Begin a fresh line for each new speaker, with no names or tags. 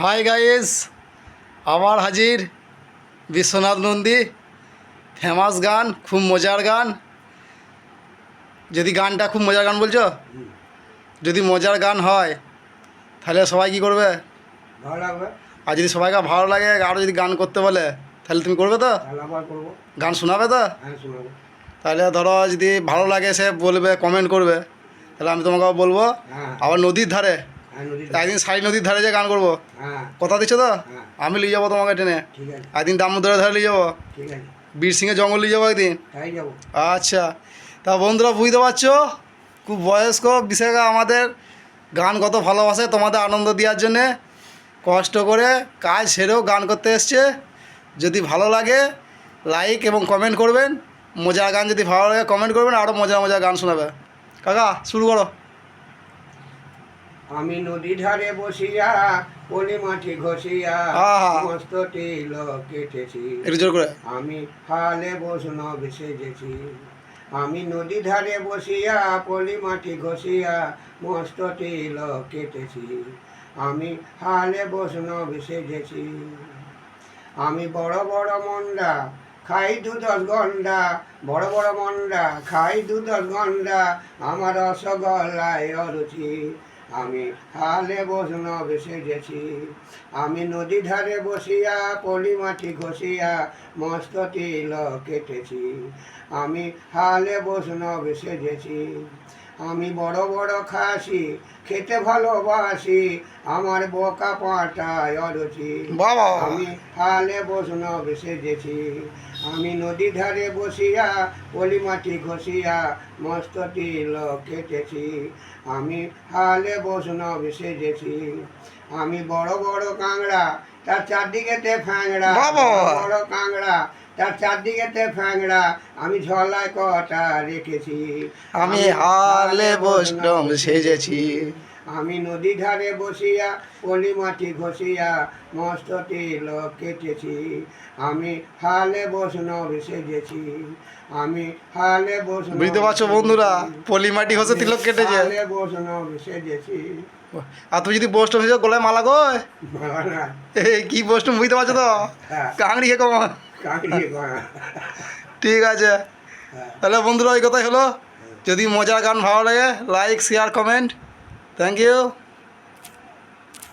Hi guys, আবার হাজির Biswanath Nandi. Famous গান, খুব মজার গান। যদি গানটা খুব মজার গান বলছো, যদি মজার গান হয় তাহলে সবাই কী করবে?
ভালো লাগবে।
আর যদি সবাইকে ভালো লাগে, আরও যদি গান করতে বলে তাহলে তুমি করবে তো?
তাহলে আবার করবো।
গান শোনাবে তো?
হ্যাঁ, শোনাবো।
তাহলে ধরো যদি ভালো লাগে সে বলবে, কমেন্ট করবে, তাহলে আমি তোমাকেও বলবো।
হ্যাঁ,
আবার নদীর ধারে
হ্যাঁ, নদীর
একদিন সাই নদীর ধারে যে গান করবো,
হ্যাঁ,
কথা দিচ্ছ তো?
হ্যাঁ,
আমি নিয়ে যাবো তোমাকে টেনে।
ঠিক আছে,
একদিন দামোদরের ধারে নিয়ে যাবো,
ঠিক আছে,
বীরসিংহের জঙ্গল নিয়ে যাবো একদিন।
তাই যাবো।
আচ্ছা, তা বন্ধুরা বুঝতে পারছো, খুব বয়স্ক বিশেষ আমাদের গান কত ভালোবাসে, তোমাদের আনন্দ দেওয়ার জন্যে কষ্ট করে কাজ সেরেও গান করতে এসছে। যদি ভালো লাগে লাইক এবং কমেন্ট করবেন। মজার গান যদি ভালো লাগে কমেন্ট করবেন, আরও মজার মজার গান শোনাবে। কাকা শুরু করো।
আমি নদী ধারে বসিয়া পলি মাটি ঘষিয়া
আহা।
মস্ত তিল কেটেছি।
একটু জোর করে।
আমি হালে বৈষ্ণব সেজেছি। আমি নদী ধারে বসিয়া পলি মাটি ঘষিয়া মস্ত তিল কেটেছি। আমি হালে বৈষ্ণব সেজেছি। আমি বড় বড় মন্ডা খাই 2-10 গন্ডা, বড় বড় মন্ডা খাই 2-10 গন্ডা, আমার রসগোল্লায় অরুচি। আমি হালে বৈষ্ণব সেজেছি। আমি নদী ধারে বসিয়া পলি মাটি ঘষিয়া মস্ত তিল কেটেছি। আমি হালে বৈষ্ণব সেজেছি। আমি বড় বড় খাসি খেতে ভালোবাসি, আমার বোকা পাটায় অরুচি।
বাবা।
আমি হালে বৈষ্ণব সেজেছি। আমি নদী ধারে বসিয়া পলি মাটি ঘষিয়া মস্ত তিল কেটেছি। আমি হালে বৈষ্ণব সেজেছি। আমি বড় বড় কাংড়া তার চারদিকেতে ফ্যাংড়া,
বাবা।
বড় বড় কাংড়া তার চারদিকেতে ফ্যাংড়া, আমি ঝলায় কটা রেখেছি।
আমি হালে বৈষ্ণব সেজেছি।
আমি নদী ধারে বসিয়া পলি মাটি ঘষিয়া মস্ত তিল কেটেছি। আমি হালে বৈষ্ণব সেজেছি। আমি হালে বৈষ্ণব।
বুঝতে পারছো বন্ধুরা, পলি মাটি ঘষে তিলক কেটেছে।
হালে বৈষ্ণব সেজেছি।
আর তুমি যদি বৈষ্ণব সেজে গলায় মালা গো,
না,
কি বৈষ্ণব বুঝতে পারছো তো?
হ্যাঁ,
কাংড়ি হে কমা।
কাঁকড়িয়ে করা।
ঠিক আছে,
হ্যাঁ,
তাহলে বন্ধুরা ওই কথাই হলো। যদি মজার গান ভালো লাগে like share comment. Thank you.